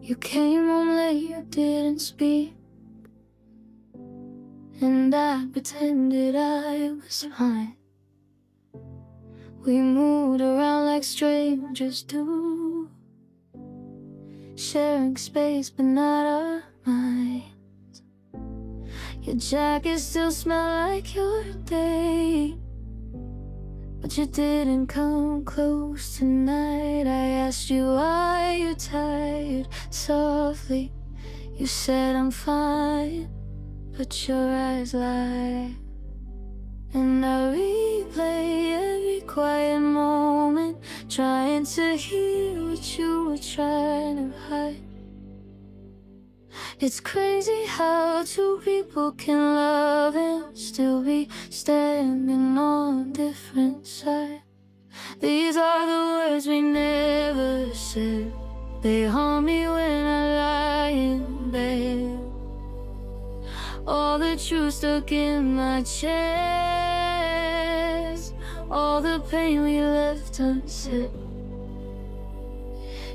You came home late, you didn't speak, and I pretended I was fine. We moved around like strangers do, sharing space but not our minds. Your jacket still smelled like your day, but you didn't come close tonight. I asked you why you're tired. Softly you said I'm fine, but your eyes lie. And I replay every quiet moment, trying to hear what you were trying to hide. It's crazy how two people can love and still be standing on different sides. These are the words we never said. They haunt me when I lie in bed. All the truth stuck in my chest, all the pain we left unsaid.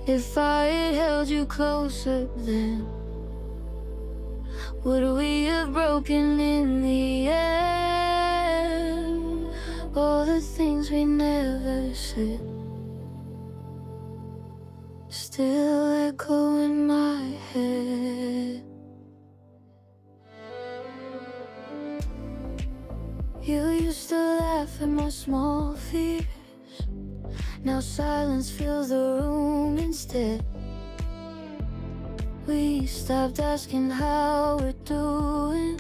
If I had held you closer then, would we have broken in the end? All the things we never said still echo in my head. You used to laugh at my small fears. Now silence fills the room instead. We stopped asking how we're doing.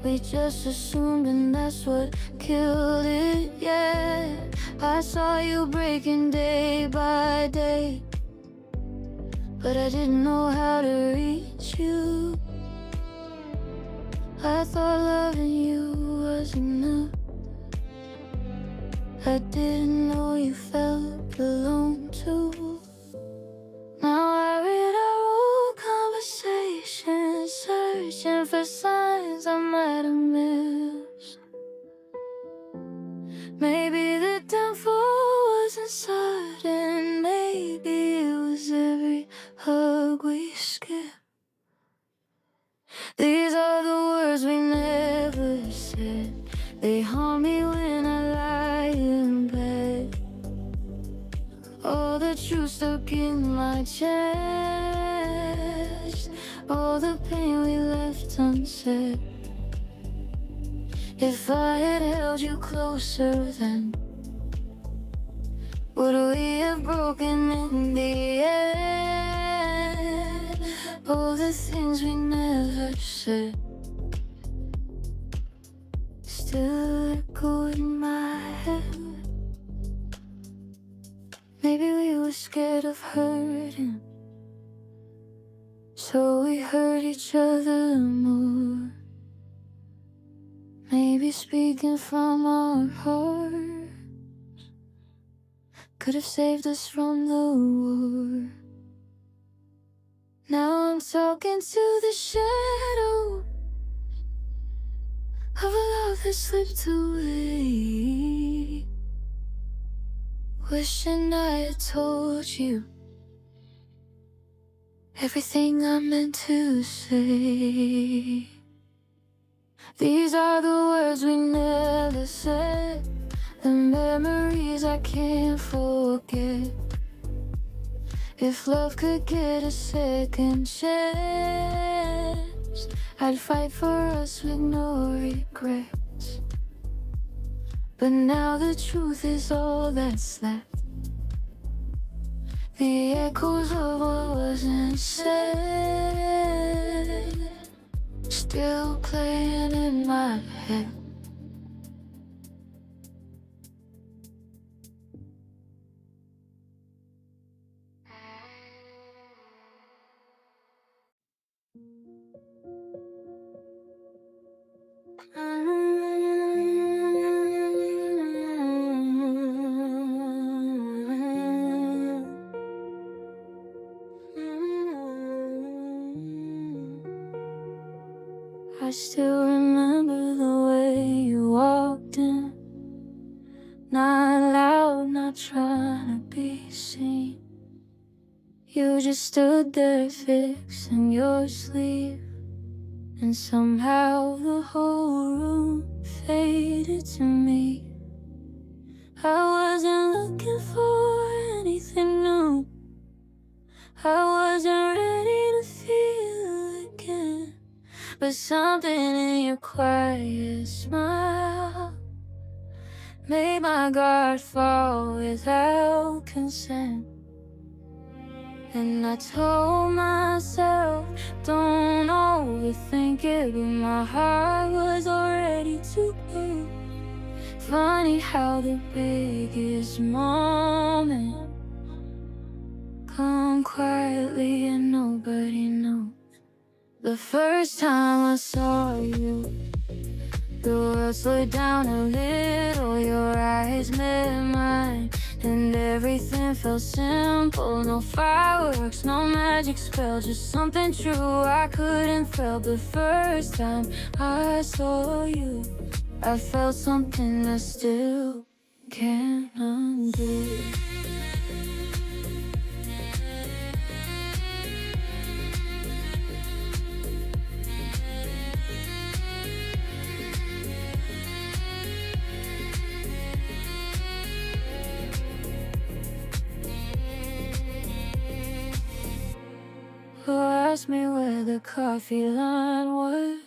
We just assumed, and that's what killed it, yeah. I saw you breaking day by day, but I didn't know how to reach you. I thought loving you was enough. I didn't know you felt alone too. Now I read our old conversations, searching for signs I might have missed. Maybe the downfall wasn't sudden, maybe it was every hug we skipped. These are the words we never said. They haunt me when I lie in bed. All the truth stuck in my chest, all the pain we left unsaid. If I had held you closer then, would we have broken in the end? All the things we never said still echo in my head. Maybe we were scared of hurting, so we hurt each other more. Maybe speaking from our hearts could have saved us from the war. Now I'm talking to the shadow of a love that slipped away, wishing I had told you everything I meant to say. These are the words we never said, the memories I can't forget. If love could get a second chance, I'd fight for us with no regrets. But now the truth is all that's left, the echoes of what wasn't said still playing in my head. I still remember the way you walked in, not loud, not trying to be seen. You just stood there fixing your sleeve, and somehow the whole room faded to me. I wasn't looking for anything new, I wasn't ready to feel again, but something in your quiet smile made my guard fall without consent. And I told myself, don't overthink it, but my heart was already too big. Funny how the biggest moment come quietly and nobody knows. The first time I saw you, the world slowed down a little, your eyes met mine, and everything felt simple. No fireworks, no magic spell, just something true I couldn't feel. The first time I saw you, I felt something I still can't undo. Who asked me where the coffee line was,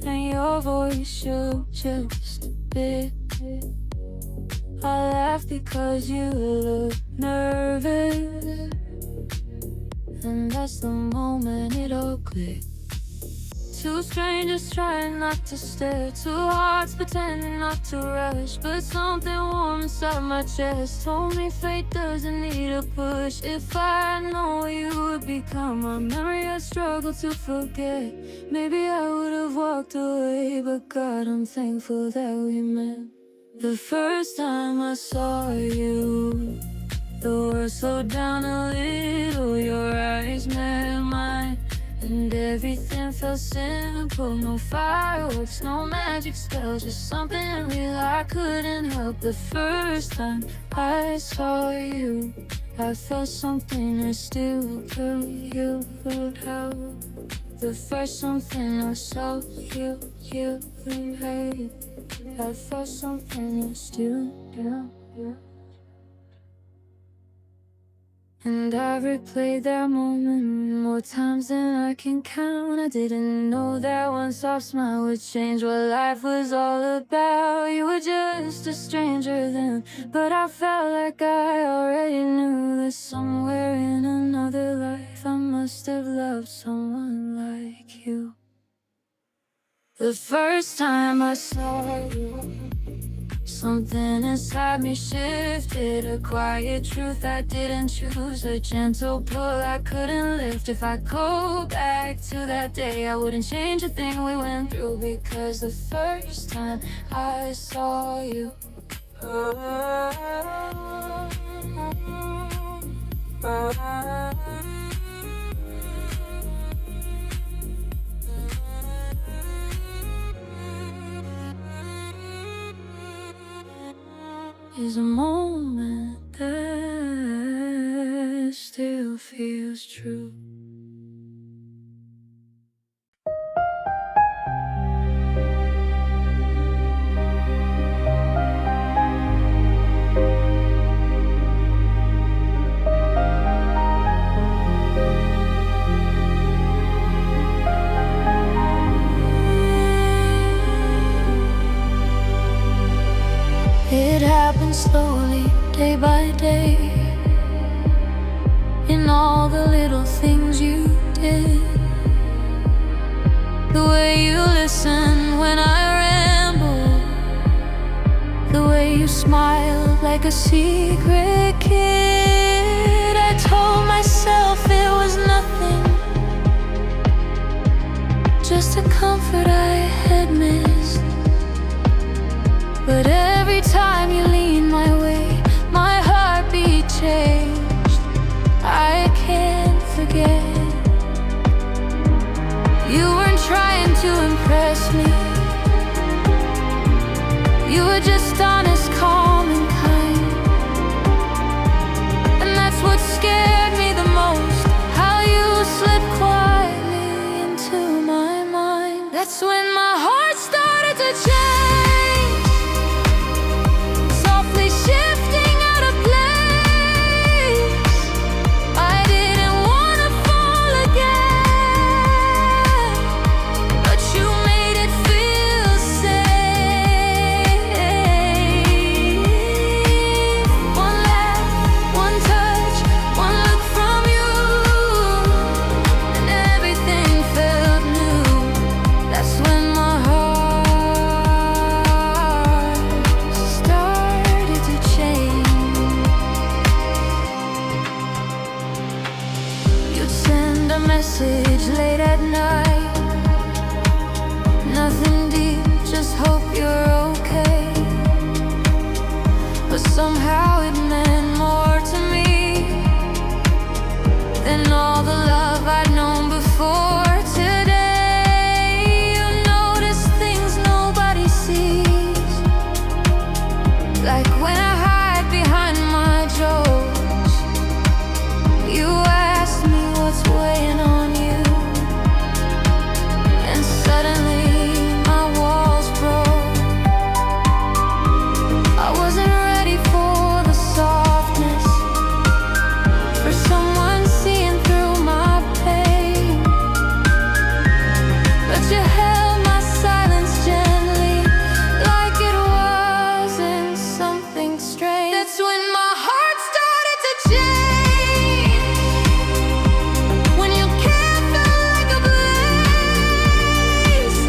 and your voice shook just a bit. I laughed because you looked nervous, and that's the moment it all clicked. Two strangers trying not to stare, two hearts pretending not to rush, but something warm inside my chest told me fate doesn't need a push. If I had known what you would become, my memory I struggle to forget. Maybe I would have walked away, but God, I'm thankful that we met. The first time I saw you, the world slowed down a little, your eyes met mine, and everything felt simple. No fireworks, no magic spell, just something real I couldn't help. The first time I saw you, I felt something I still can't help. The first something I saw you, hey, I felt something I still can't help. And I replayed that moment more times than I can count. I didn't know that one soft smile would change what life was all about. You were just a stranger then, but I felt like I already knew that somewhere in another life I must have loved someone like you. The first time I saw you, something inside me shifted, a quiet truth I didn't choose, a gentle pull I couldn't lift. If I go back to that day, I wouldn't change a thing we went through, because the first time I saw you, is a moment that still feels true. It happened slowly, day by day, in all the little things you did. The way you listened when I rambled, the way you smiled like a secret kid. I told myself it was nothing, just a comfort I had missed. But every time you lean my way, my heartbeat changed. I can't forget. You weren't trying That's when my heart started to change, softly shifting out of place. I didn't wanna fall again, but you made it feel safe. One laugh, one touch, one look from you, and everything felt new. That's when my heart started to change. You'd send a message late at night, nothing deep, just hope you're okay. But somehow it meant more to me than all the love I'd known before. Today you notice things nobody sees, like when I hide behind my jokes. You asked me what's weighing on you, and suddenly my walls broke. I wasn't ready for the softness, for someone seeing through my pain. But you held my silence gently, like it wasn't something strange. That's when my heart started to change, when your care felt like a blaze.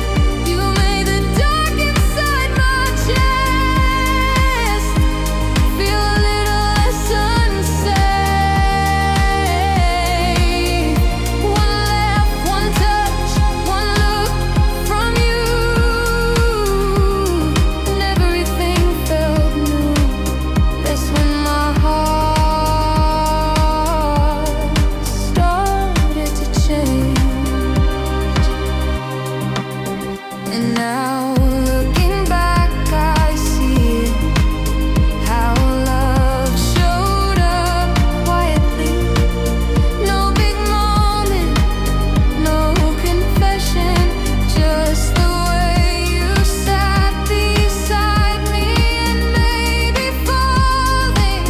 You made the dark inside my chest feel a little less unsafe. One laugh, one touch, one look from you, and everything felt new. That's when my heart started to change. And now looking back, I see it, how love showed up quietly. No big moment, no confession, just the way you sat beside me. And maybe falling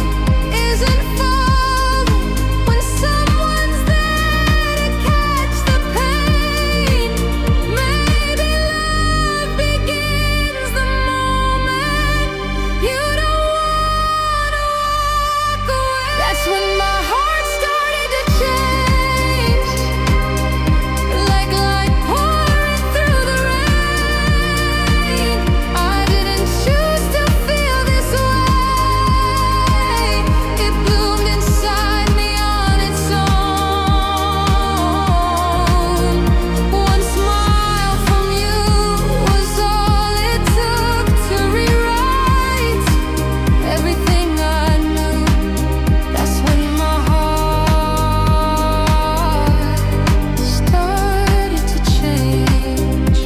isn't falling when someone's there to catch the pain. Maybe love begins the moment you don't wanna walk away. That's when my heart started to change, like light pouring through the rain. I didn't choose to feel this way. It bloomed inside me on its own. One smile from you was all it took to rewrite everything I knew. That's when my heart started to change,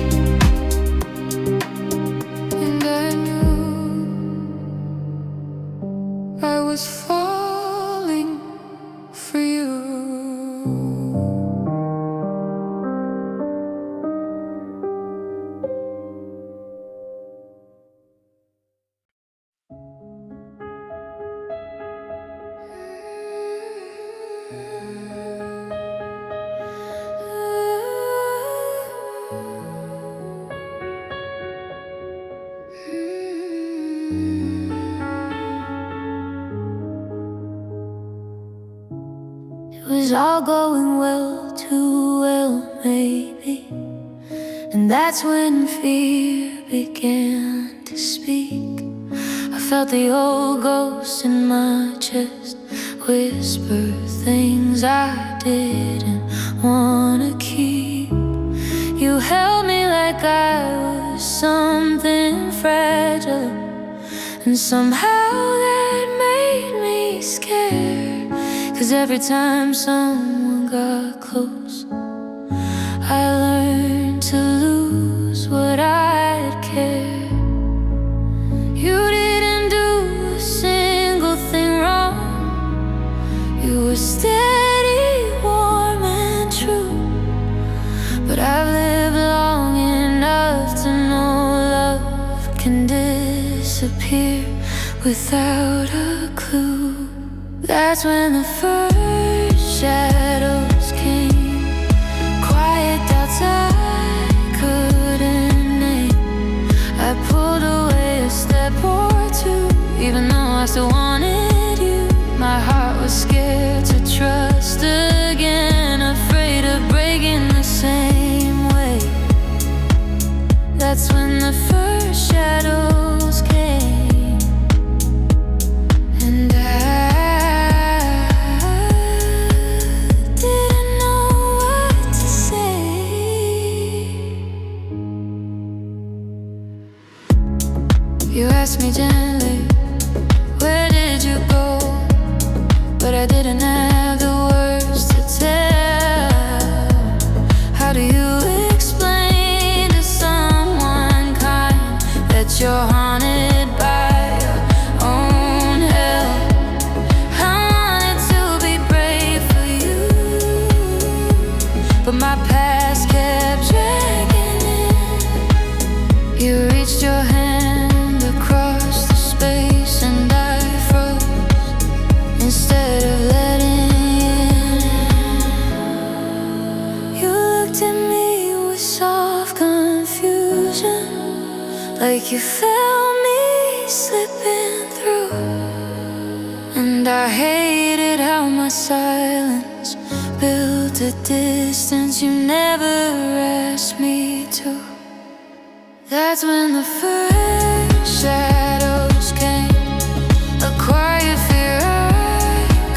and I knew I was falling for you. It was all going well, too well, maybe. And that's when fear began to speak. I felt the old ghost in my chest whisper things I didn't wanna keep. You held me like I was something fragile, and somehow that made me scared. 'Cause every time someone got close, I learned to lose what I'd cared. You didn't do a single thing wrong. You were steady, warm and true. But I've lived long enough can disappear without a clue. That's when the first shadows came, quiet doubts I couldn't name. I pulled away a step or two, even though I still wanted you. My heart was scared to trust again, afraid of breaking the same way. That's when the first shadows came, and I didn't know what to say. You asked me gently, where did you go? But I didn't have the words to tell. How do you explain to someone kind that you're haunted by your own hell? I wanted to be brave for you, but my past kept dragging in. You reached your hand across the space and I froze instead of letting in. You looked at me with soft confusion, like you felt me slipping through. And I hated how my silence built a distance you never asked me to. That's when the first shadows came, a quiet fear I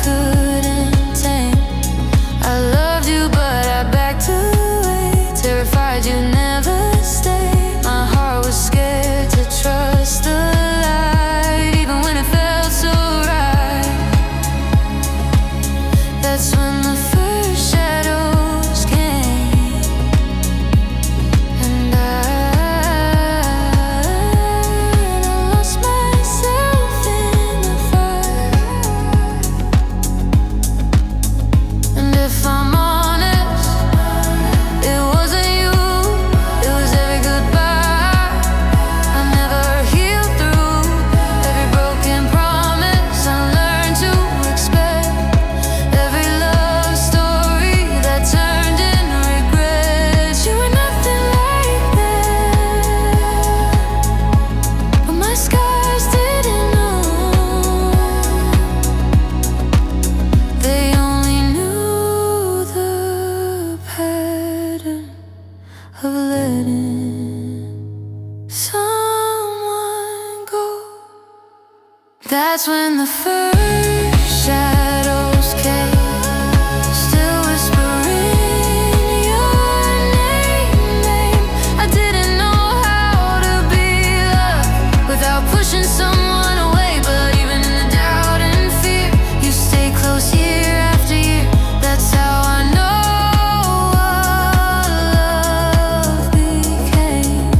couldn't tame. I loved you but I backed away, terrified you'd never stay. My heart was scared to trust the light, even when it felt so right. That's when the first shadows came, and I lost myself in the fire. And if I'm honest, it wasn't you, it was every goodbye I never healed through, every broken promise I learned to expect, every love story that turned into regrets. You were nothing like that, but my scars didn't know. They only knew the pattern of letting someone go. That's when the first shadows came, still whispering your name. I didn't know how to be loved without pushing someone away, but even in the doubt and fear, you stay close year after year. That's how I know what love became.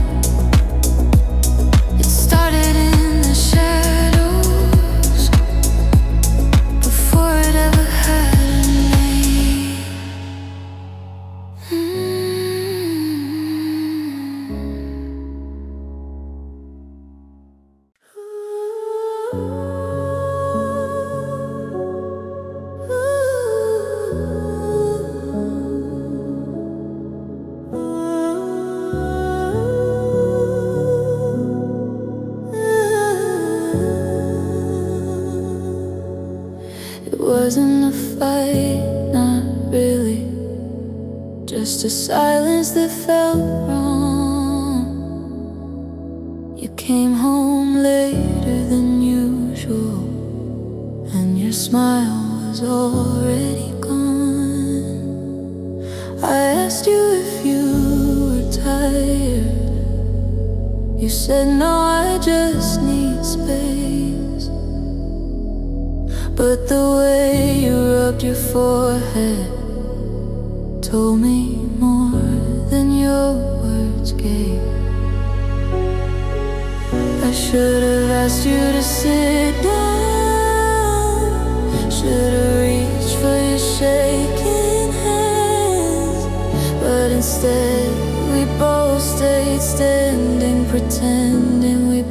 It started in the shadows, before it ever had a name. It wasn't a fight, not really, just a silence that felt wrong. You came home later than usual, and your smile was already gone. I asked you if you were tired. You said no, I just need space. But the way you rubbed your forehead told me more than your words gave. I should have asked you to sit down, should have reached for your shaking hands, but instead we both stayed standing, pretending we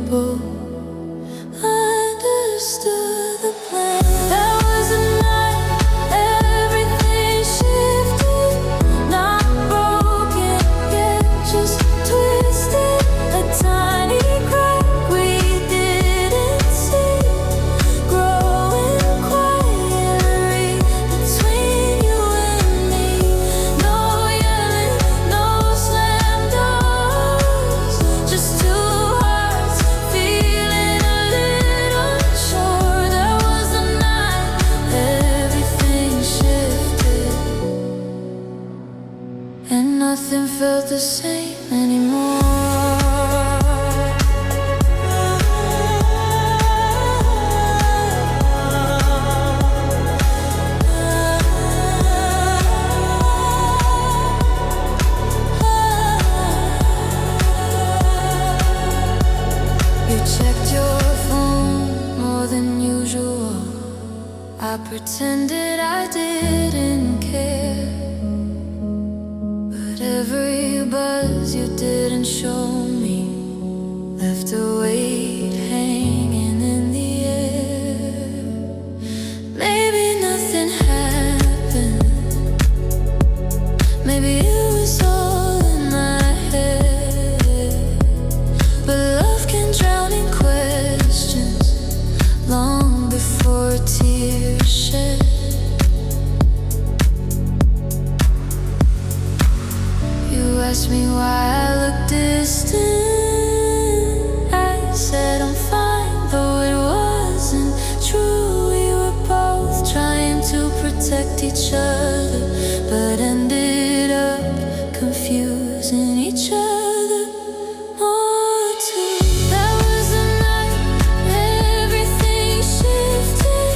felt the same anymore. You checked your phone more than usual. I pretended I didn't care, but every buzz you didn't show me left a weight hanging in the air. Maybe nothing happened, maybe it was all in my head, but love can drown in questions long before tears shed. You asked me why I look distant. I said I'm fine, though it wasn't true. We were both trying to protect each other, but ended up confusing each other more too. That was the night everything shifted.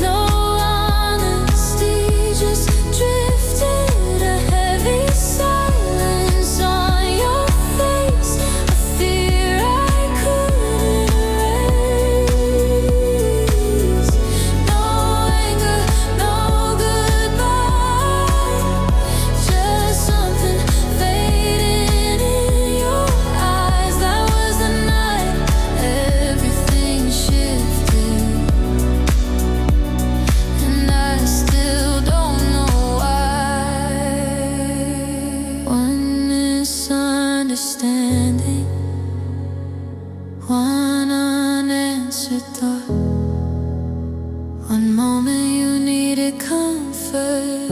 No honesty, just drifted. A heavy silence on your face, a fear I couldn't erase. No anger, no goodbye, just something fading in your eyes. That was the night everything shifted, and I still don't know why. One misunderstanding, one unanswered thought. One moment you needed comfort,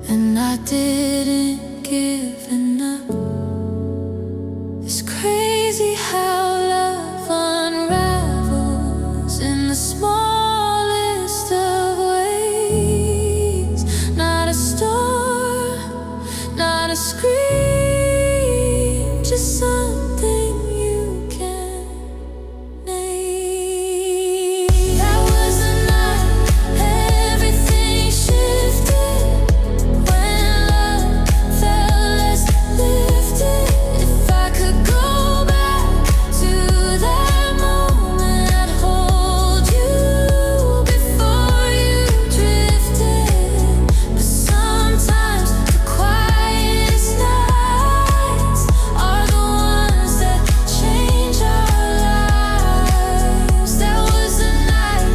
and I didn't give enough. It's crazy how love unravels in the smallest of ways. Not a storm, not a scream, just something you can name. That was the night everything shifted, when love felt less lifted. If I could go back to that moment, I'd hold you before you drifted. But sometimes the quietest nights are the ones that change our lives. That was the night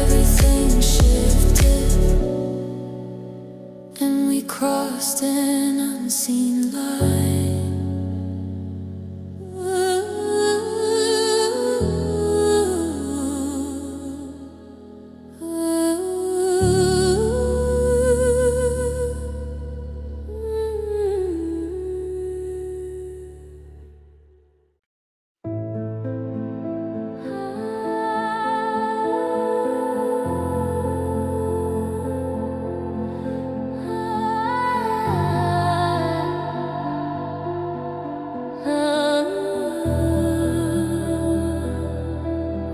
everything shifted, and we crossed an unseen line.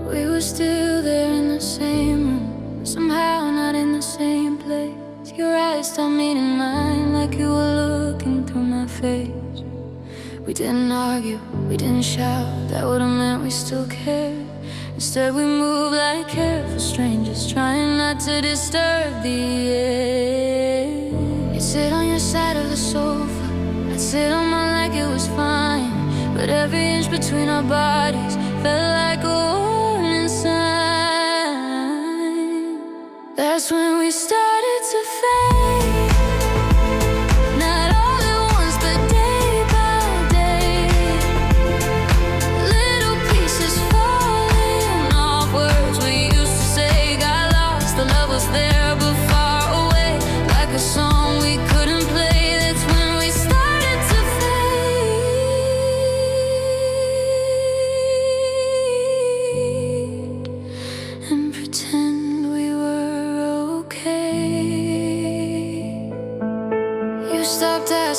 We were still there in the same room, somehow not in the same place. Your eyes stopped meeting mine like you were looking through my face. We didn't argue, we didn't shout, that would've meant we still cared. Instead we moved like careful strangers, trying not to disturb the air. You'd sit on your side of the sofa, I'd sit on mine like it was fine, but every inch between our bodies felt like a warning sign. That's when we started to fade, not all at once, but day by day. Little pieces falling off, words we used to say got lost. The love was there but far away, like a song we couldn't play. That's when we started to fade and pretend we were okay.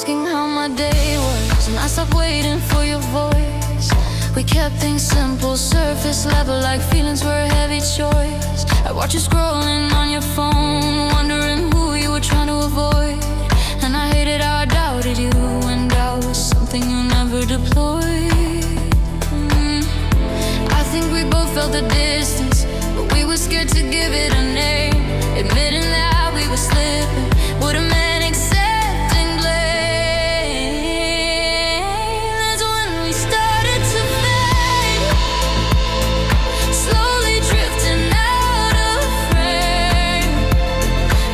asking how my day was, and I stopped waiting for your voice. We kept things simple, surface level, like feelings were a heavy choice. I watched you scrolling on your phone, wondering who you were trying to avoid. And I hated how I doubted you, and doubt was something you never deployed. I think we both felt the distance, but we were scared to give it a name. Admitting that we were slipping would've meant accepting blame. That's when we started to fade, slowly drifting out of frame.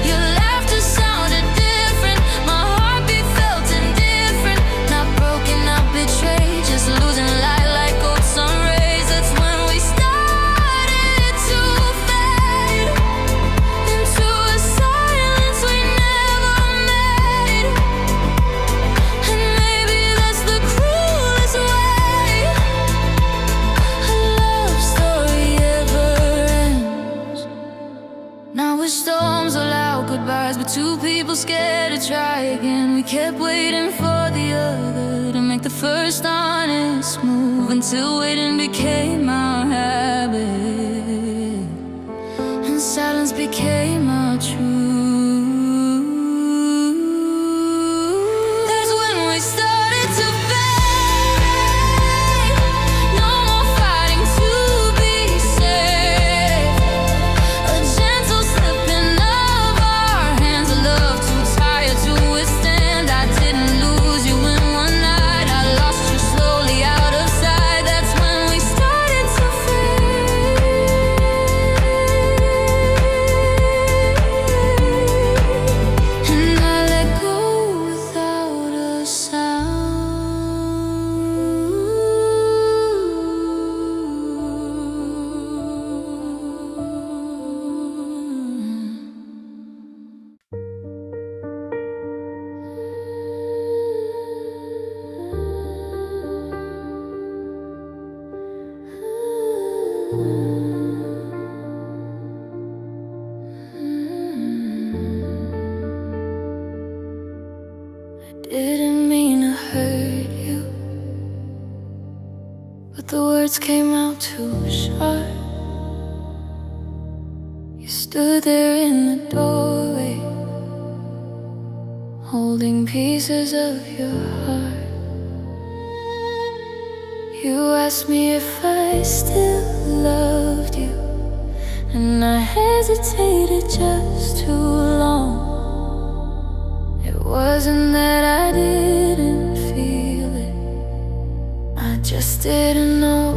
Your laughter sounded different, my heartbeat felt indifferent. Not broken, not betrayed, just losing light like old sun rays. That's when we started to fade into a silence we never made. And maybe that's the cruelest way a love story ever ends. Now with storms or loud goodbyes, but two people scared to try again. We kept waiting for the other to make the first honest move, until waiting became our habit, and silence became our truth. That's when we started to fade. No more fighting to be safe. A gentle slipping of our hands, a love too tired to withstand. I didn't lose you in one night, I lost you slowly out of sight. That's when we started to fade. And I let go without a Didn't mean to hurt you, but the words came out too sharp. You stood there in the doorway, holding pieces of your heart. You asked me if I still loved you, and I hesitated just too long. It wasn't that I didn't feel it, I just didn't know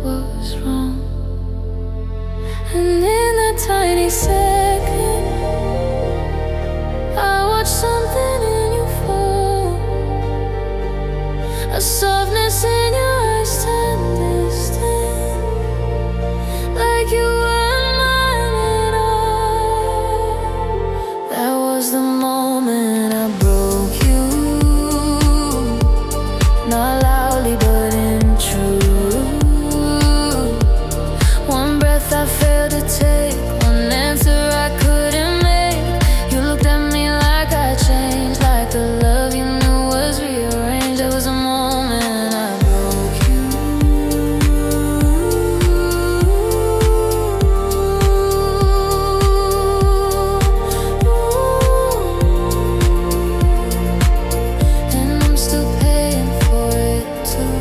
what was wrong. And in that tiny second, I watched something in you fall, a softness in your eyes turn distant, like you weren't mine at all. That was the moment I broke you, not loudly but in truth. One breath I failed to take, one answer I couldn't make. You looked at me like I changed, like the love you knew was rearranged. There was a moment I broke you. And I'm still paying for it too.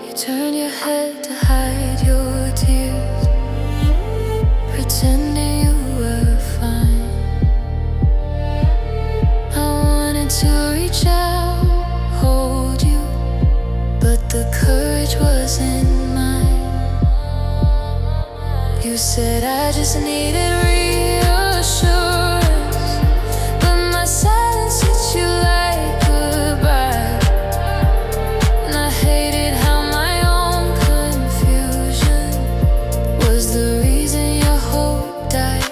You turned your head to hide your tears, pretending you were fine. I wanted to reach out, hold you, but the courage wasn't mine. You said I just needed reassurance, but my silence hit you like goodbye. And I hated how my own confusion was the reason your hope died.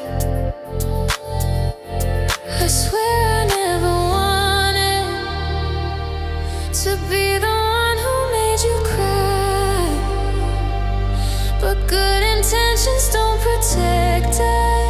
I swear I never wanted to be the one who made you cry, but good intentions don't protect us.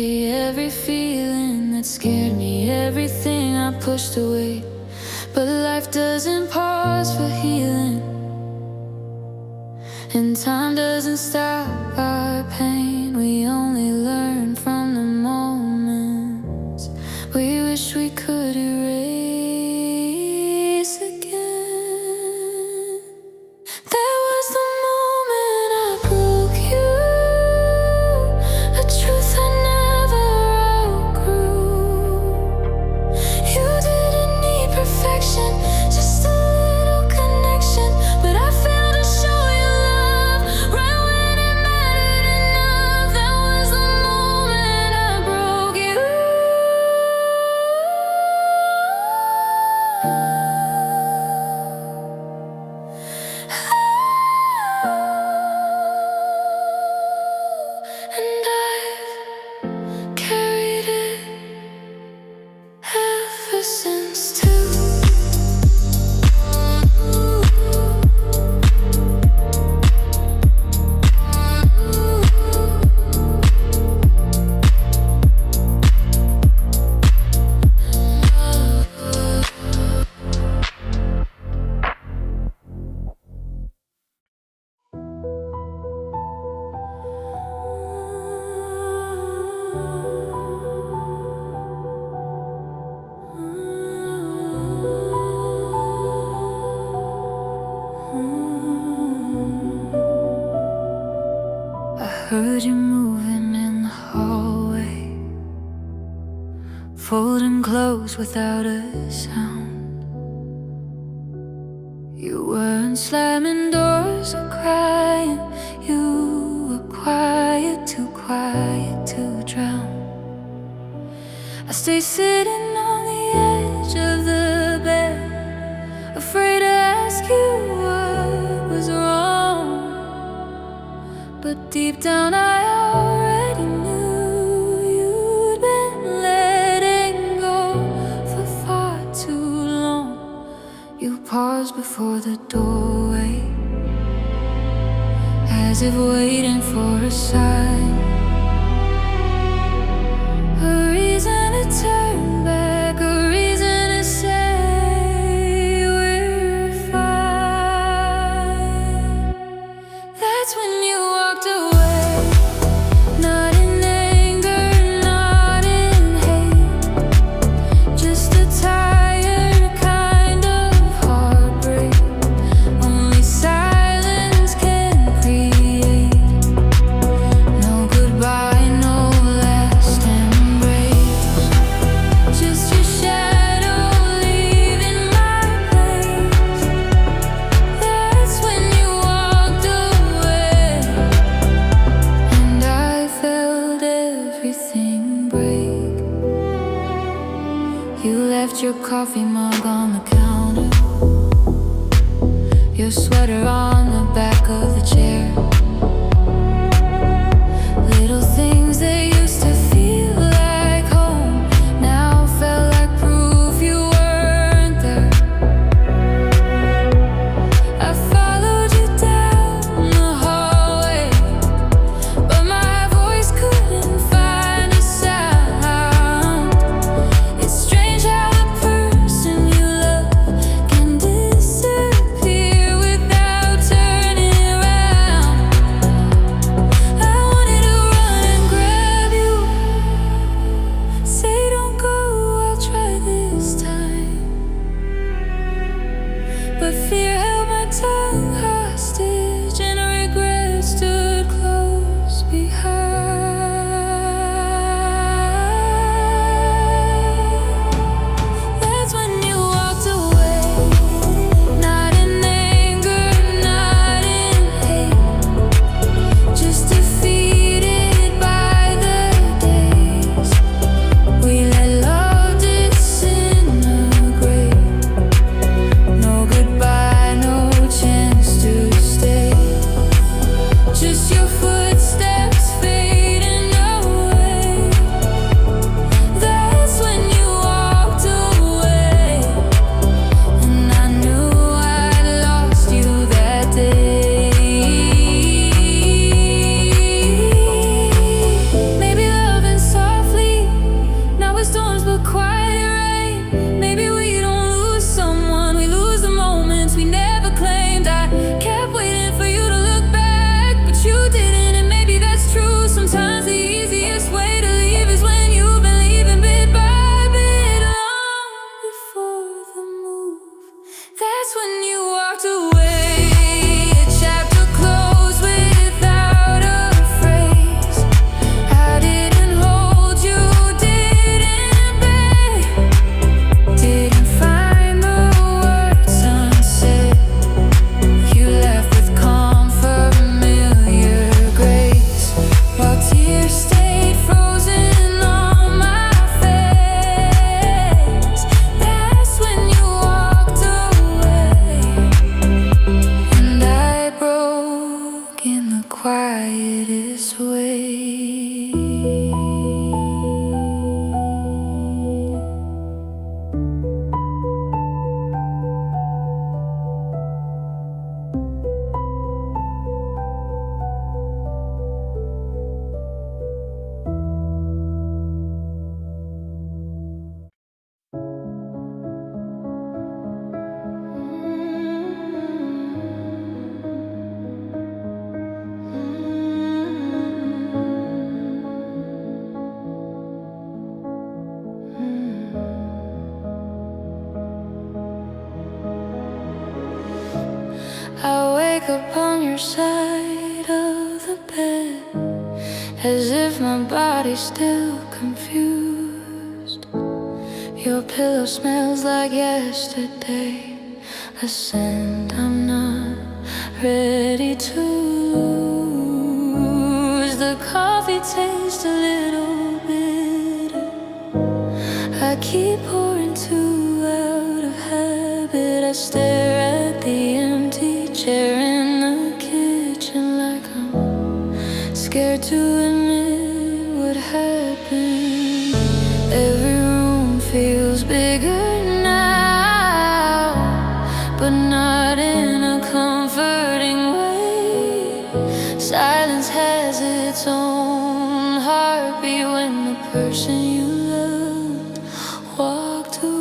carry every feeling that scared me, everything I pushed away. But life doesn't pause for healing, and time doesn't stop our pain. We only learn from the moments we wish we could erase again. There was the moment I broke you, a truth I never outgrew. You didn't need perfection, just a little connection, but I failed to show you love right when it mattered enough. That was the moment I broke you. And I've carried it ever since too. I heard you moving in the hallway, folding clothes without a sound. You weren't slamming doors or crying, you were quiet to drown. I stay sitting on the edge of the bed, afraid to ask you what was wrong. But deep down I already knew you'd been letting go for far too long. You paused before the doorway, as if waiting for a sign, a reason to turn back, a reason to say we're fine. That's when you walked away, not in anger, not in hate, just a tired kind of heartbreak only silence can create. No goodbye, no last embrace, just your shadow leaving my place. That's when you walked away, and I felt everything break. You left your coffee mug on the counter, your sweater on the back of the chair. Little things that used to feel like home now felt like proof you weren't there. I followed you down the hallway, but my voice couldn't find a sound. It's strange how the person you love can disappear without turning. your side of the bed, as if my body's still confused. Your pillow smells like yesterday, a scent I'm not ready to lose. The coffee tastes a little bitter. I keep pouring two out of habit. I stare at the empty chair in the kitchen like I'm scared to admit what happened. Every room feels bigger now, but not in a comforting way. Silence has its own heartbeat when the person you loved walked away.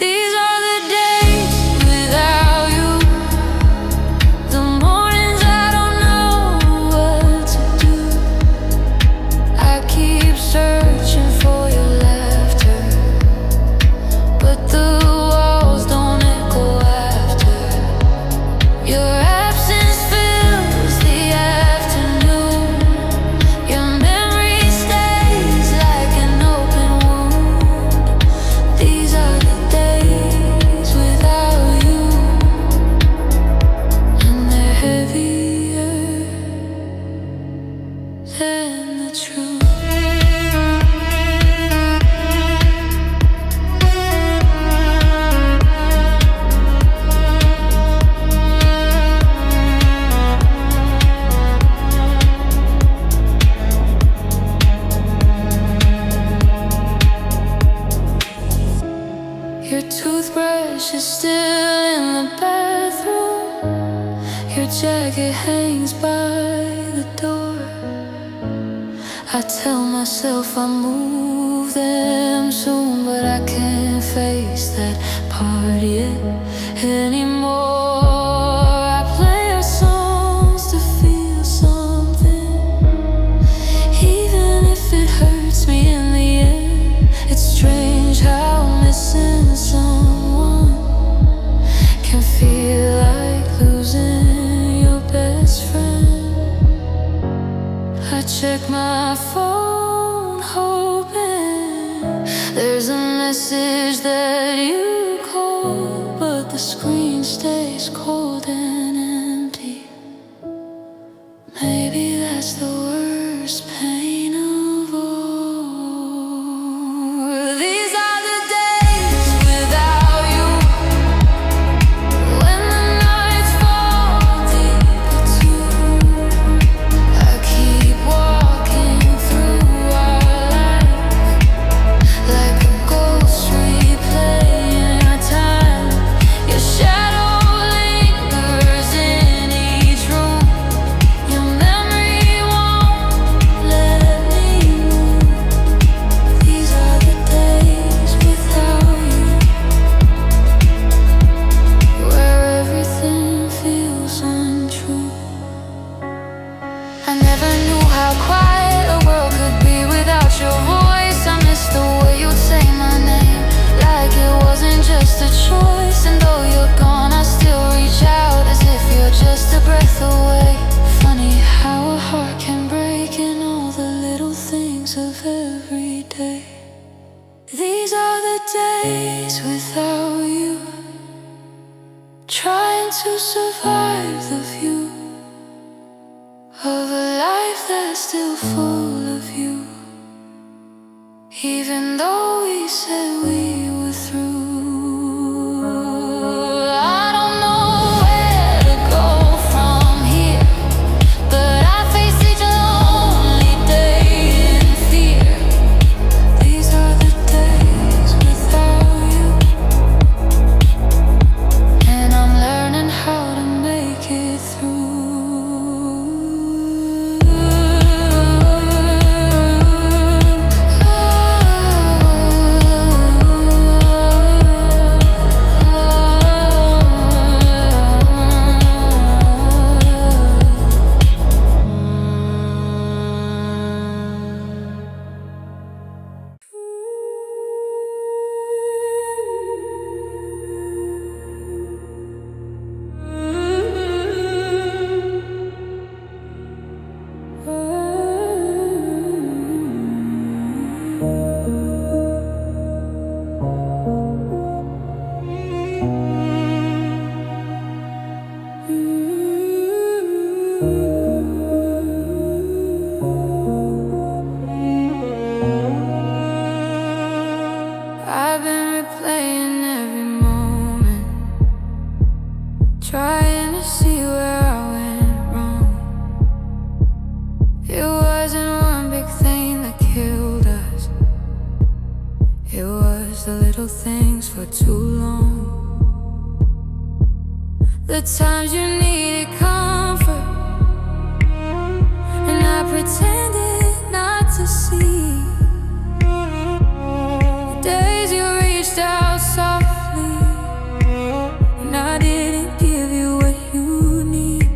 These are the days without you, the mornings I don't know what to do. I keep searching for your laughter, but the walls don't echo after. Your absence fills the afternoon. Your memory stays like an open wound. These are the days without you, and they're heavier than the truth. Your toothbrush is still in the bathroom. Your jacket hangs by the door. I tell myself I'll move them soon, but I can't face that part yet anymore. I play our songs to feel something, even if it hurts me in the end. It's strange how missing someone can feel like losing your best friend. I check my phone hoping there's a message that you call, but the screen stays cold and empty. Maybe that's the worst pain of all. These are the days without you, when the nights fall deeper too. I keep walking through our life like a ghost replaying our time. Your shadow lingers in each room. Your memory won't let me move. These are the days without you, where everything feels untrue. I never knew how quiet a world could be without your voice. I miss the way you'd say my name, like it wasn't just a choice. And though you're gone, I still reach out as if you're just a breath away. Funny how a heart can break in all the little things of every day. These are the days without you, trying to survive the view of a life that's still full of you, even though we said we were through. I don't know where to go from here, but I face each lonely day in fear. These are the days without you, and I'm learning how to make it through. Oh, for too long. The times you needed comfort, and I pretended not to see. The days you reached out softly, and I didn't give you what you need.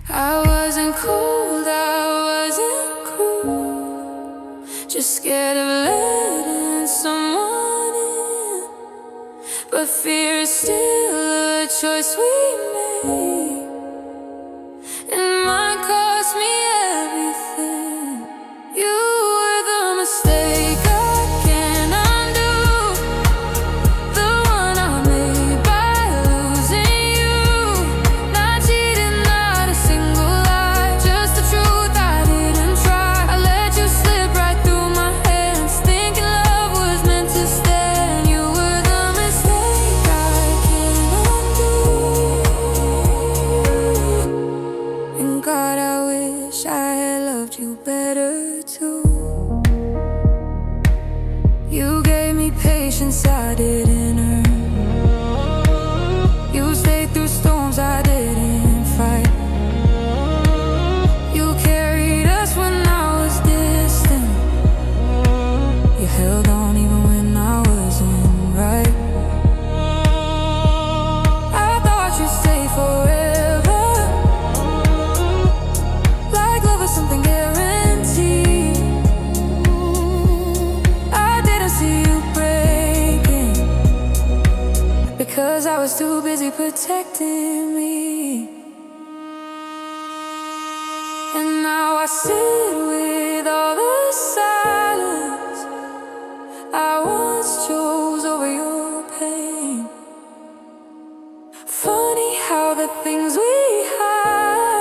I wasn't cold, I wasn't cruel, just scared of letting someone in. But fear is still a choice we made, and mine cost me everything. You were the mistake I can't undo, the one I made by losing you. Not cheating, not a single lie, just the truth. I didn't try. I let you slip right through my hands, thinking love was meant to stand. You were the mistake I can't undo. And God, I wish I had loved you better too. You gave me patience I didn't earn. You stayed through storms I didn't fight. You carried us when I was distant. You held on even when I wasn't right. I thought you'd stay forever, like love was something guaranteed. I didn't see you breaking, because I was too busy protecting me. And now I sit with all the silence I once chose over your pain. Funny how the things we hide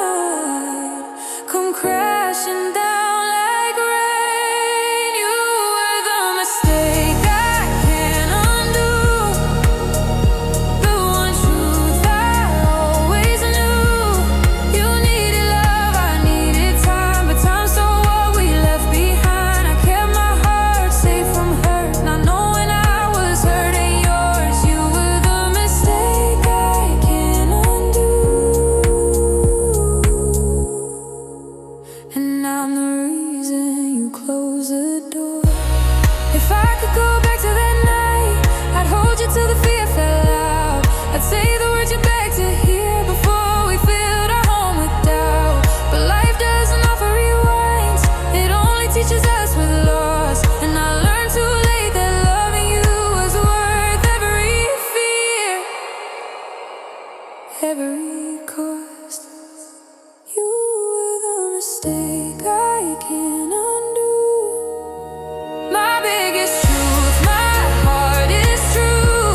come crashing down like rain. You were the mistake I can't undo, the one truth I always knew. You needed love, I needed time, but time saw what we left behind. I kept my heart safe from hurt, not knowing I was hurting yours. You were the mistake I can't undo, and I'm the reason you closed the door. If I could go back to that night, I'd hold you till the fear fell out. I'd say the words you begged to hear before we filled our home with doubt. But life doesn't offer rewinds, it only teaches us with loss. And I learned too late that loving you was worth every fear, every cost. You were the mistake I can't undo. My biggest truth, my heart is true.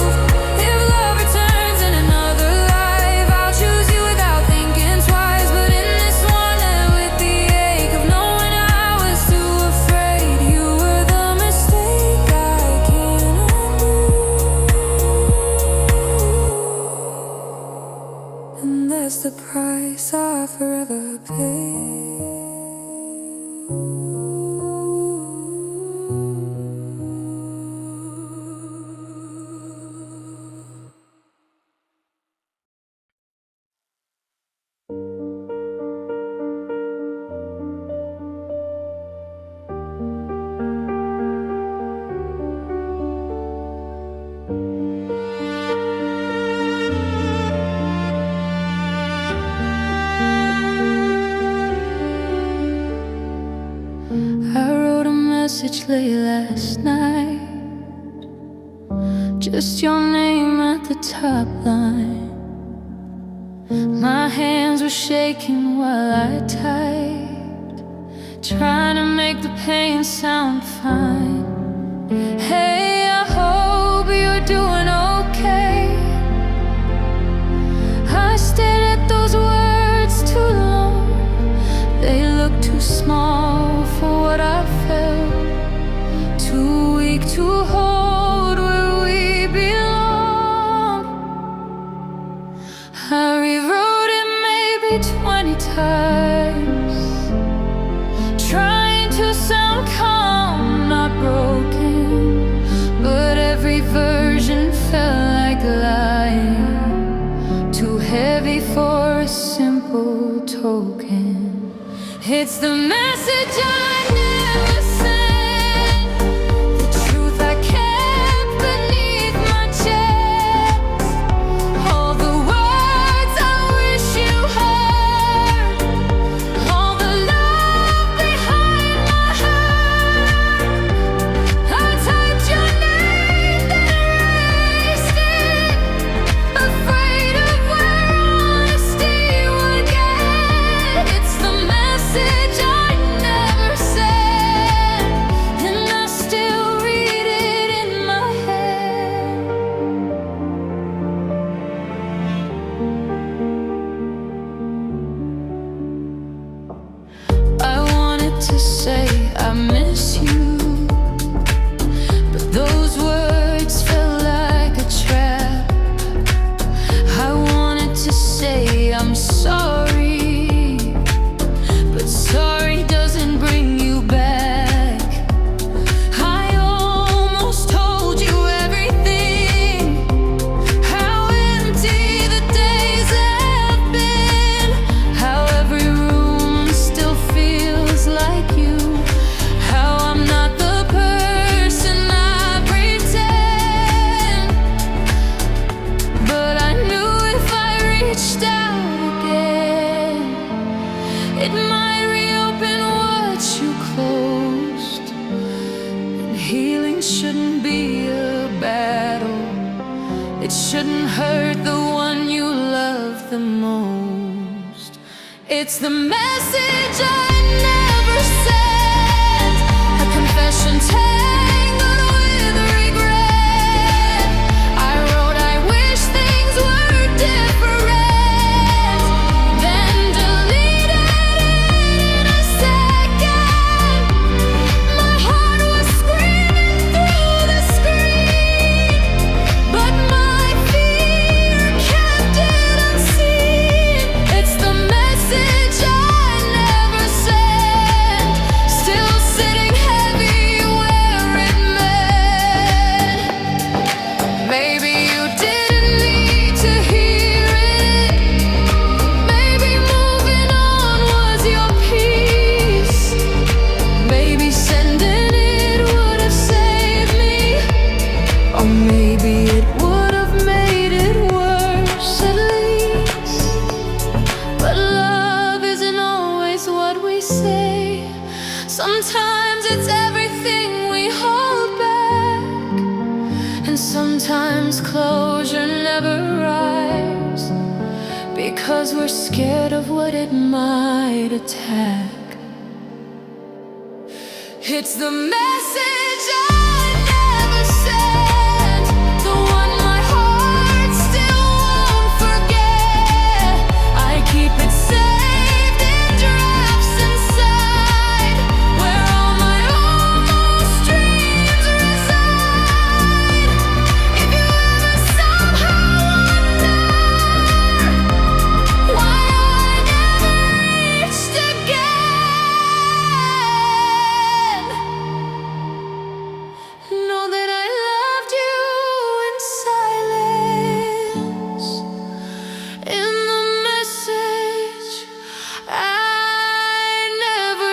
If love returns in another life, I'll choose you without thinking twice. But in this one, and with the ache of knowing I was too afraid, you were the mistake I can't undo. And that's the price I forever pay. I wrote a message late last night, just your name at the top line. My hands were shaking while I typed, trying to make the pain sound fine. Hey, I hope you're doing okay. I stared at those words too long, they look too small for what I felt, too weak to hold where we belong. I rewrote it maybe 20 times, trying to sound calm, not broken. It's the message I never sent, the truth I kept beneath my chest, all the words I wish you heard, all the love behind my heart. I typed your name, then erased it, afraid of where honesty would get. It's the message I never said, and I still read it in my head. I wanted to say I miss you, but those words felt like a trap. I wanted to say I'm sorry, but sorry doesn't bring you back. I almost told you everything, how empty the days have been, how every room still feels like you, how I'm not the person I pretend. But I knew if I reached out again, it might reopen what you closed. And healing shouldn't be a battle, it shouldn't hurt the one you love the most. It's the message I never sent, a confession tangled with regret. I wrote I wish things were different, then deleted it in a second. My heart was screaming through the screen, but my fear kept it unseen. It's the message I never sent, still sitting heavy where it meant. Maybe you didn't need to hear it, maybe moving on was your peace, maybe sending it would have saved me, or maybe it would have made it worse at least. But love isn't always what we say, sometimes it's everything we hold back, and sometimes closure never arrives, because we're scared of what it might attack. It's the message I never sent, the one my heart still won't forget. I keep it saved in drafts inside, where all my almost dreams reside. If you ever somehow wonder why I never reached again, know that I loved you in silence, in the message I never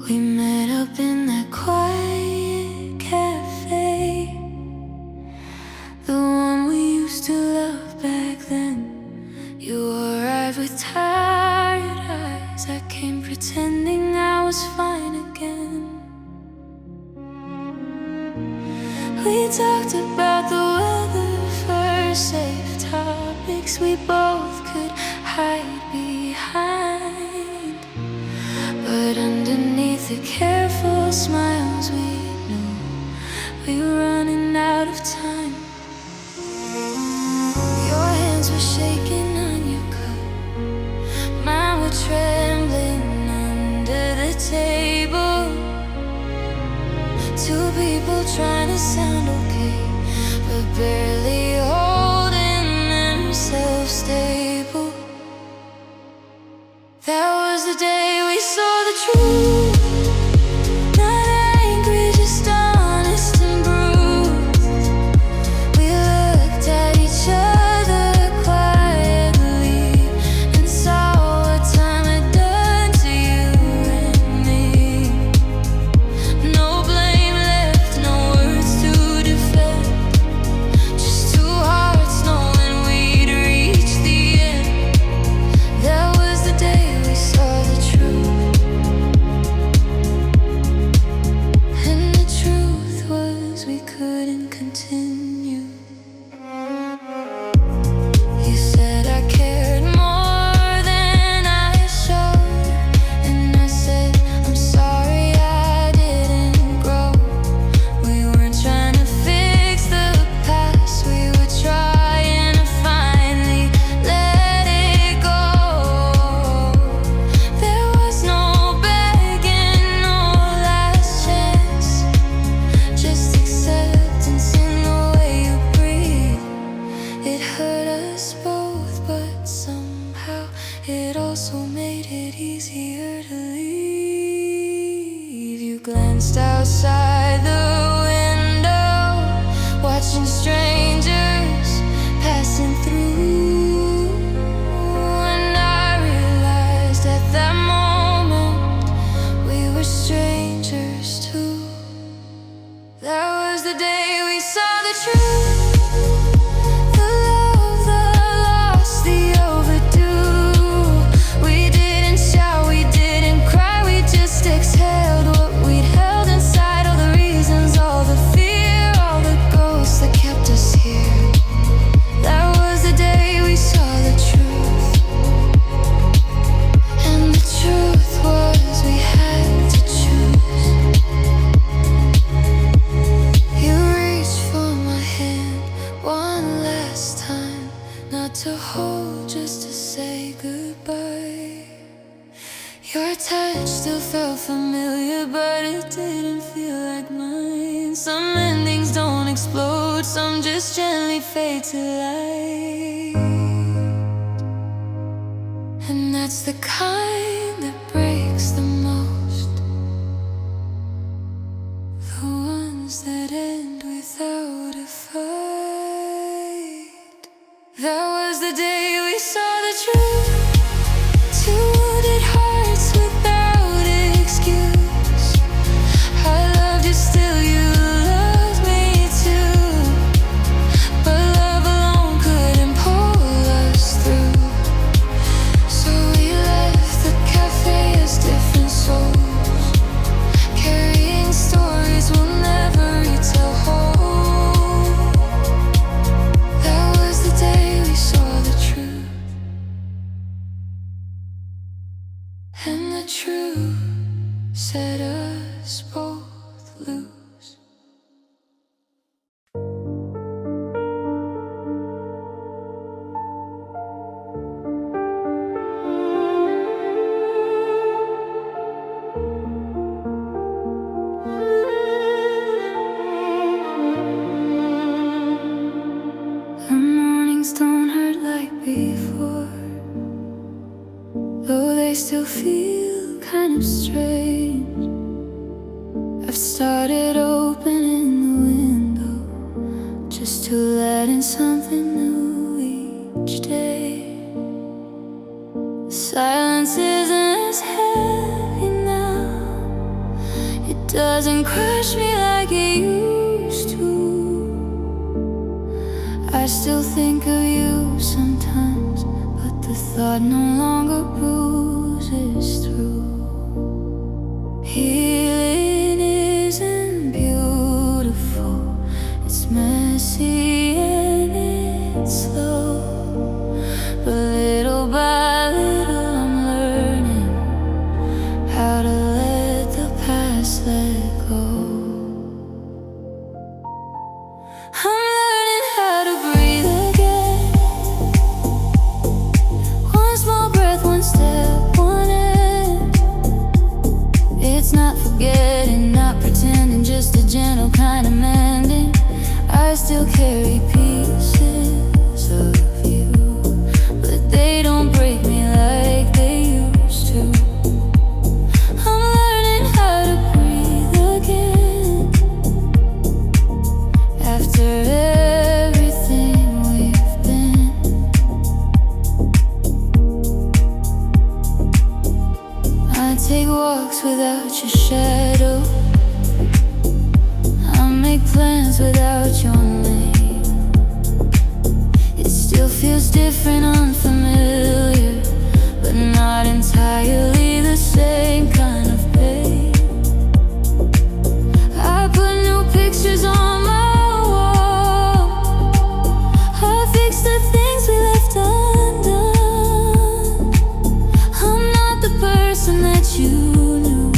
We met up in that quiet cafe, the one we used to love back then. You arrived with tired eyes, I came pretending I was fine again. We talked about the weather, first safe topics we both could hide behind. But underneath the careful smiles we knew we were running out of time. Your hands were shaking sound okay, but barely holding themselves stable. That was the day we saw the truth. Not angry, just honest and bruised. We looked at each other quietly and saw what time had done to you and me. No blame left, no words to defend, just two hearts knowing we'd reach the end. That was the day we saw the truth, and the truth was we couldn't continue. You said I cared more than I showed, and I said I'm sorry I didn't grow. We weren't trying to fix the past, we were trying to finally let it go. There was no begging, no last chance, just acceptance in the way you breathe. It hurt us both, but somehow it also made it easier to leave. You glanced outside the window, watching strangers passing through, and I realized at that moment we were strangers too. That was the day we saw the truth. The love, the loss, the overdue. We didn't shout, we didn't cry, we just exhaled what we'd held inside. All the reasons, all the fear, all the ghosts that kept us here. That was the day we saw the truth, and the truth was we had to choose. You reached for my hand one last time, not to hold, just to say goodbye. Your touch still felt familiar, but it didn't feel like mine. Some endings don't explode, some just gently fade to light, and that's the kind that breaks the most, the ones that end without a fight. That was the day we saw the truth. Two wounded hearts without excuse. I loved you, still you loved me too, but love alone couldn't pull us through. So we left the cafe as different souls, carrying stories we'll never retell whole. That was the day we saw the truth, and the truth set us both loose. The mornings don't hurt like before, though they still feel kind of strange. I've started opening the window just to let in something new each day. Silence isn't as heavy now, it doesn't crush me like it used to. I still think of you sometimes, but the thought no longer bruises through. Healing isn't beautiful, it's messy and it's slow, but little by little I'm learning how to let the past let go. I'm learning how to breathe again. One small breath, one step, one end. It's not forgetting, not pretending, just a gentle kind of mending. still carry pieces of you, but they don't break me like they used to. I'm learning how to breathe again after everything we've been. I take walks without your shadow, make plans without your name. It still feels different, unfamiliar, but not entirely the same kind of pain. I put new pictures on my wall. I fix the things we left undone. I'm not the person that you knew,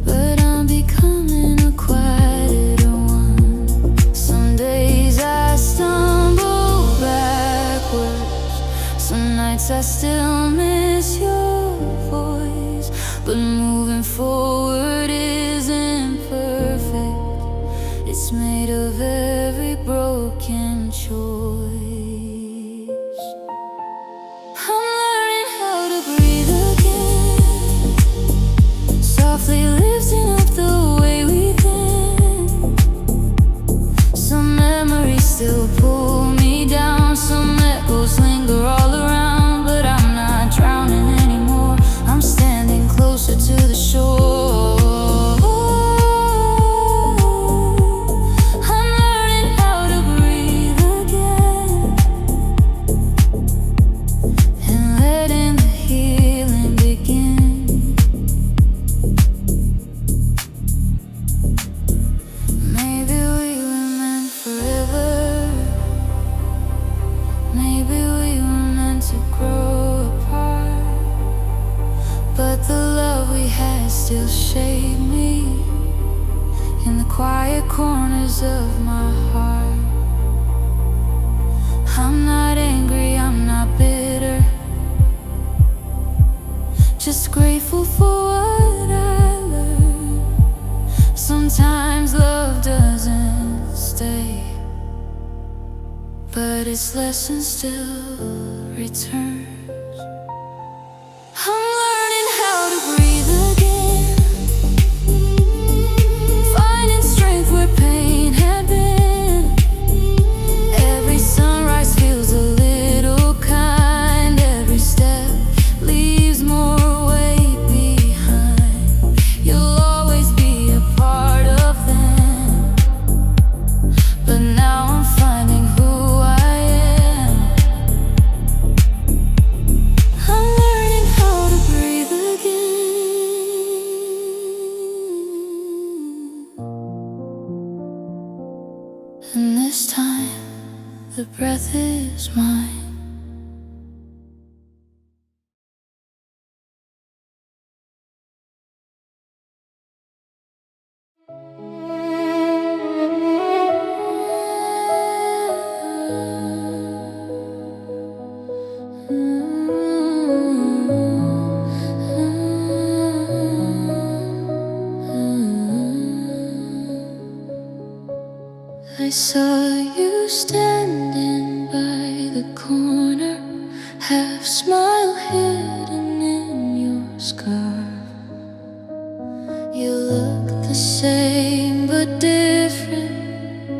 but I'm becoming a quieter one. Some days I stumble backwards, some nights I still miss your voice. But moving forward isn't perfect, it's made of every broken choice. I'm learning how to breathe again, softly lifting up the way we've been. Some memories still pull me down, some echoes linger all around, but I'm not drowning anymore. I'm standing closer to the shore. I'm learning how to breathe again and letting the healing begin. Maybe we were meant forever, maybe we were meant to grow apart, but the love we had still shaped me in the quiet corners of my heart. I'm not angry, I'm not bitter, just grateful for what I learned. Sometimes love doesn't stay, but its lesson still returns. I'm learning how to breathe again, finding strength where pain had been. Every sunrise feels a little kind, every step leaves more weight behind. You'll always be a part of them, but now I'm finding who I am. I'm learning how to breathe again, and this time the breath is mine. I saw you standing by the corner, half smile hidden in your scarf. You look the same but different,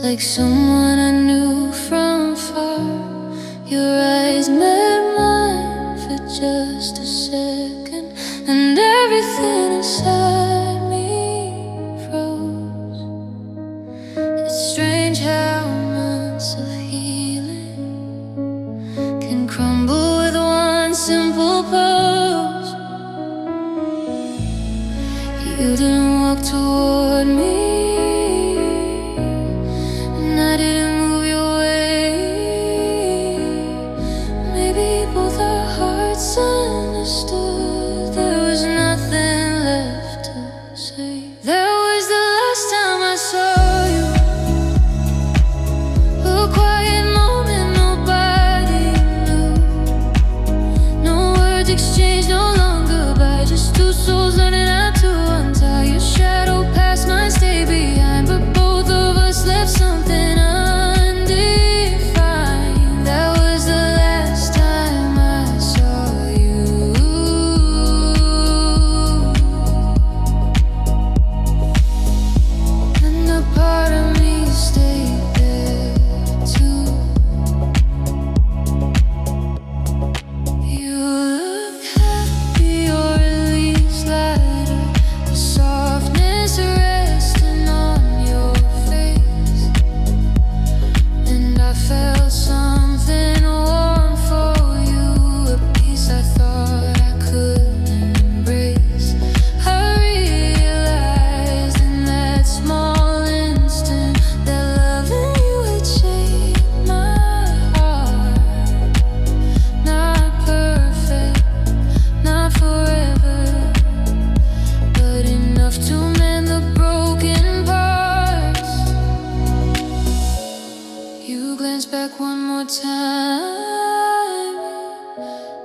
like someone I knew from far. Your eyes met mine for just a second, and everything inside me froze. It's strange how months of healing can crumble with one simple pose. You didn't walk toward me, and I didn't move your way. Maybe both our hearts understood there was nothing left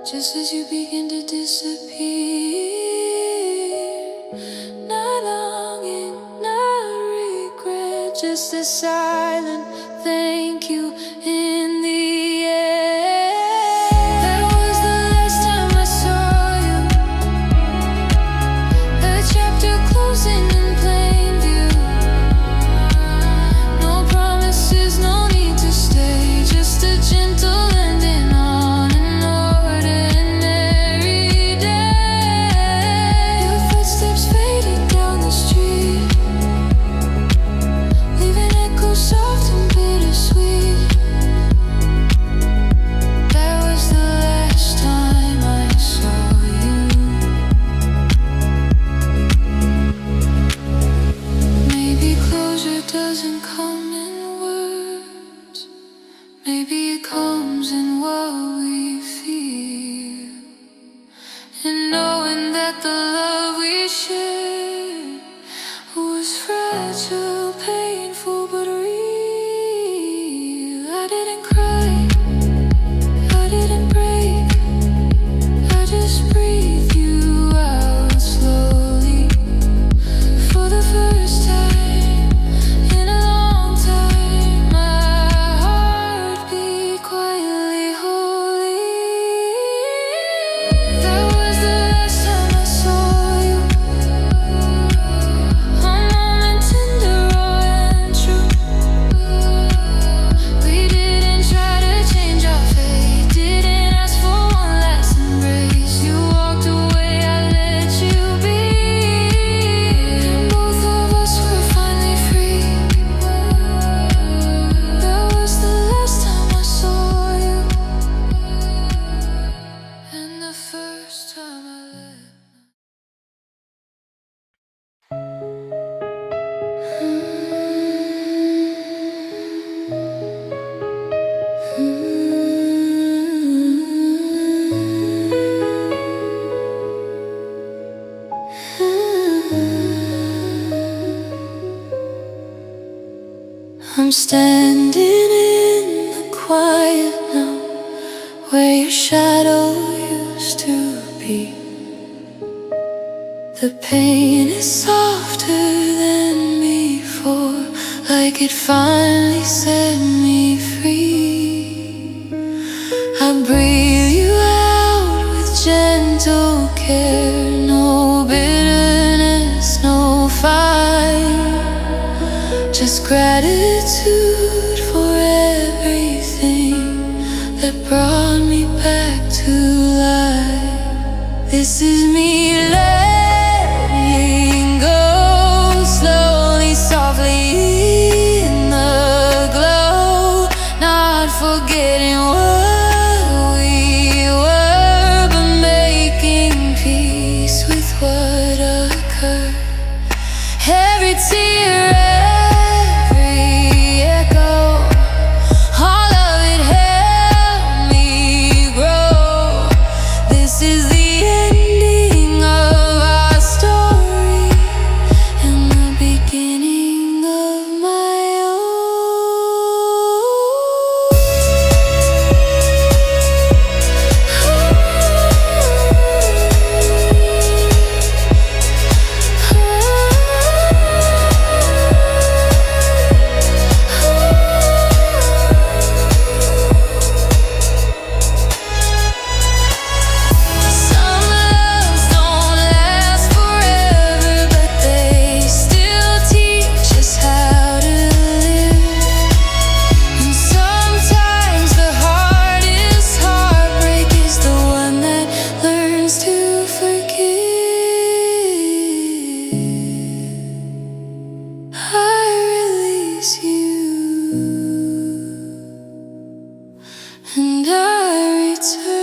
just as you begin to disappear. Not longing, not regret, just a silent thank you in the air. That was the last time I saw you, a chapter closing in plain view. No promises, no need to stay, just a gentle ending on an ordinary day. Your footsteps fading down the street, leaving echoes soft and bittersweet. That was the last time I saw you. Maybe closure doesn't come in words, maybe it comes in what we feel. And knowing that the love we shared was fragile, painful, but real. I didn't cry, I didn't break, I just breathed you out slowly. For the first time in a long time, my heart beat quietly holy. That was the last time I saw you, a moment tender, raw and true. We didn't try to change our fate, didn't ask for one last embrace. You walked away, I let you be, and both of us were finally free. That was the last time I saw you, and the first time I let. I'm standing in the quiet now, where your shadow used to be. The pain is softer than before, like it finally set me free. I breathe you out with gentle care, no bitterness, no fire, just gratitude for everything that brought me back to life. This is me letting go, slowly, softly in the glow, not forgetting what we were, but making peace with what occurred. Every tear, every echo, all of it helped me grow. This is the ending of our story, and the beginning of my Some loves don't last forever, but they still teach us how to live. And sometimes the hardest heartbreak is the one that learns to forgive. I release you, and I return.